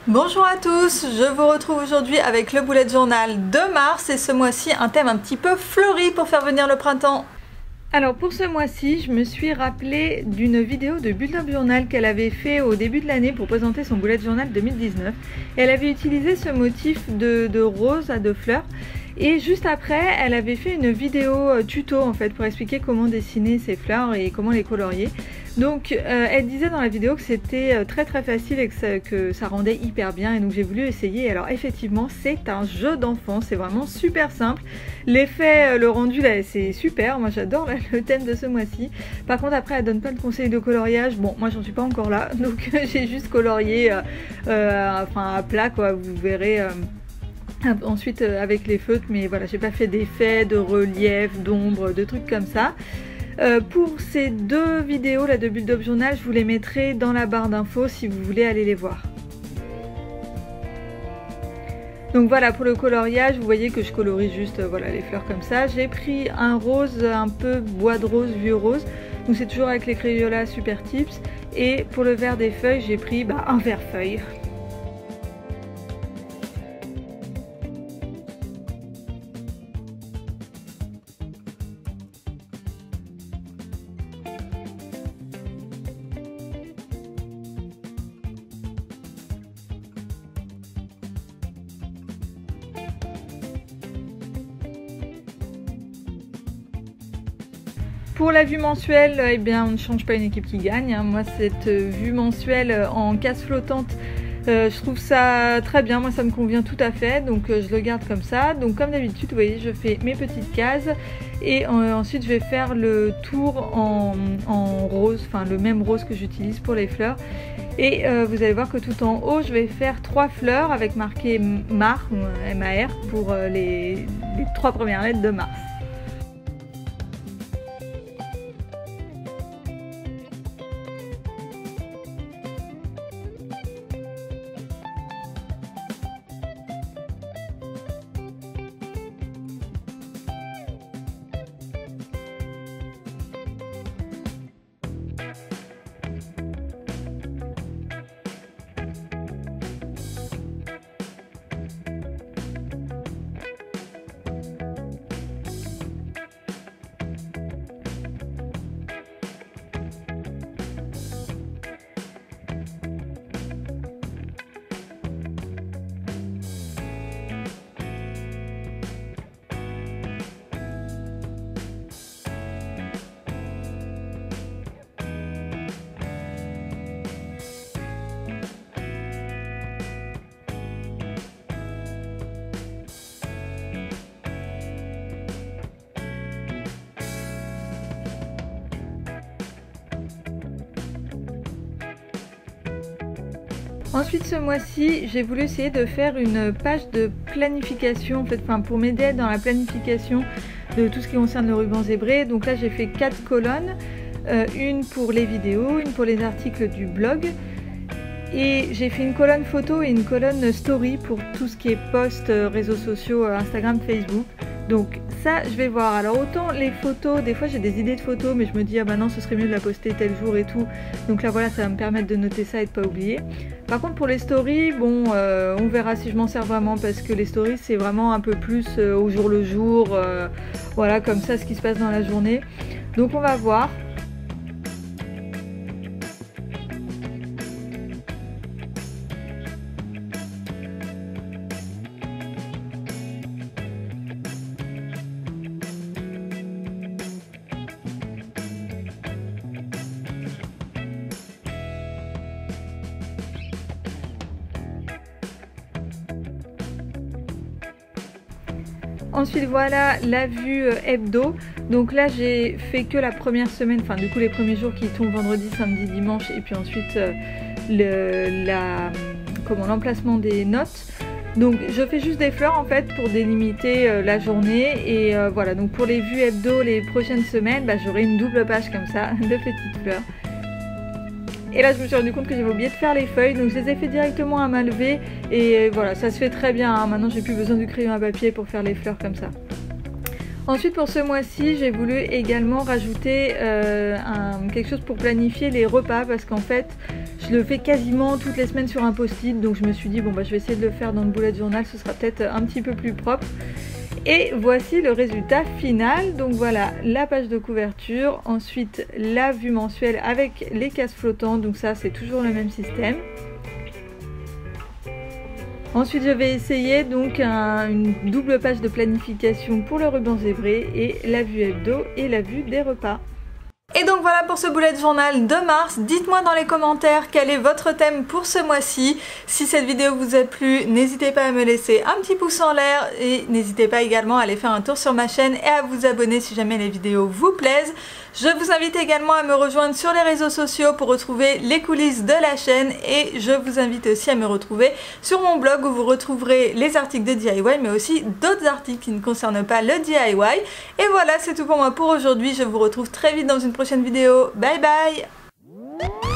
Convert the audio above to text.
Bonjour à tous, je vous retrouve aujourd'hui avec le bullet journal de mars et ce mois-ci un thème un petit peu fleuri pour faire venir le printemps. Alors pour ce mois-ci, je me suis rappelé d'une vidéo de Bullet Journal qu'elle avait fait au début de l'année pour présenter son bullet journal 2019. Et elle avait utilisé ce motif de rose à deux fleurs. Et juste après, elle avait fait une vidéo tuto en fait pour expliquer comment dessiner ces fleurs et comment les colorier. Donc elle disait dans la vidéo que c'était très facile et que ça rendait hyper bien, et donc j'ai voulu essayer. Alors effectivement c'est un jeu d'enfant, c'est vraiment super simple. L'effet, le rendu là c'est super, moi j'adore le thème de ce mois-ci. Par contre après elle donne plein de conseils de coloriage, bon moi j'en suis pas encore là, donc j'ai juste colorié enfin à plat quoi, vous verrez. Ensuite avec les feutres, mais voilà, j'ai pas fait d'effets, de relief, d'ombre, de trucs comme ça. Pour ces deux vidéos là de Bullet Journal, je vous les mettrai dans la barre d'infos si vous voulez aller les voir. Donc voilà, pour le coloriage, vous voyez que je colorie juste voilà, les fleurs comme ça. J'ai pris un rose un peu bois de rose, vieux rose, donc c'est toujours avec les Crayola Super Tips. Et pour le vert des feuilles, j'ai pris un vert feuille. Pour la vue mensuelle, eh bien, on ne change pas une équipe qui gagne. Moi, cette vue mensuelle en case flottante, je trouve ça très bien. Moi, ça me convient tout à fait. Donc, je le garde comme ça. Donc, comme d'habitude, vous voyez, je fais mes petites cases. Et ensuite, je vais faire le tour en rose, enfin, le même rose que j'utilise pour les fleurs. Et vous allez voir que tout en haut, je vais faire 3 fleurs avec marqué MAR, M-A-R, pour les 3 premières lettres de mars. Ensuite ce mois-ci, j'ai voulu essayer de faire une page de planification en fait, pour m'aider dans la planification de tout ce qui concerne le ruban zébré. Donc là j'ai fait 4 colonnes, une pour les vidéos, une pour les articles du blog. Et j'ai fait une colonne photo et une colonne story pour tout ce qui est post, réseaux sociaux, Instagram, Facebook. Donc ça je vais voir. Alors autant les photos, des fois j'ai des idées de photos mais je me dis ah bah non ce serait mieux de la poster tel jour et tout. Donc là voilà, ça va me permettre de noter ça et de pas oublier. Par contre pour les stories, bon on verra si je m'en sers vraiment, parce que les stories c'est vraiment un peu plus au jour le jour, voilà comme ça ce qui se passe dans la journée. Donc on va voir. Ensuite voilà la vue hebdo. Donc là j'ai fait que la première semaine, enfin du coup les premiers jours qui tombent vendredi, samedi, dimanche, et puis ensuite l'emplacement des notes. Donc je fais juste des fleurs en fait pour délimiter la journée, et voilà, donc pour les vues hebdo les prochaines semaines, j'aurai une double page comme ça de petites fleurs. Et là je me suis rendu compte que j'avais oublié de faire les feuilles, donc je les ai fait directement à main levée, et voilà, ça se fait très bien, hein. Maintenant j'ai plus besoin du crayon à papier pour faire les fleurs comme ça. Ensuite pour ce mois-ci, j'ai voulu également rajouter quelque chose pour planifier les repas, parce qu'en fait je je le fais quasiment toutes les semaines sur un post-it, donc je me suis dit bon bah je vais essayer de le faire dans le bullet journal, ce sera peut-être un petit peu plus propre. Et voici le résultat final. Donc voilà la page de couverture, ensuite la vue mensuelle avec les cases flottantes, donc ça c'est toujours le même système. Ensuite je vais essayer donc une double page de planification pour le ruban zébré et la vue hebdo et la vue des repas. Et donc voilà pour ce bullet journal de mars. Dites-moi dans les commentaires quel est votre thème pour ce mois-ci. Si cette vidéo vous a plu, n'hésitez pas à me laisser un petit pouce en l'air et n'hésitez pas également à aller faire un tour sur ma chaîne et à vous abonner si jamais les vidéos vous plaisent. Je vous invite également à me rejoindre sur les réseaux sociaux pour retrouver les coulisses de la chaîne et je vous invite aussi à me retrouver sur mon blog où vous retrouverez les articles de DIY mais aussi d'autres articles qui ne concernent pas le DIY. Et voilà, c'est tout pour moi pour aujourd'hui. Je vous retrouve très vite dans une prochaine vidéo. Bye bye!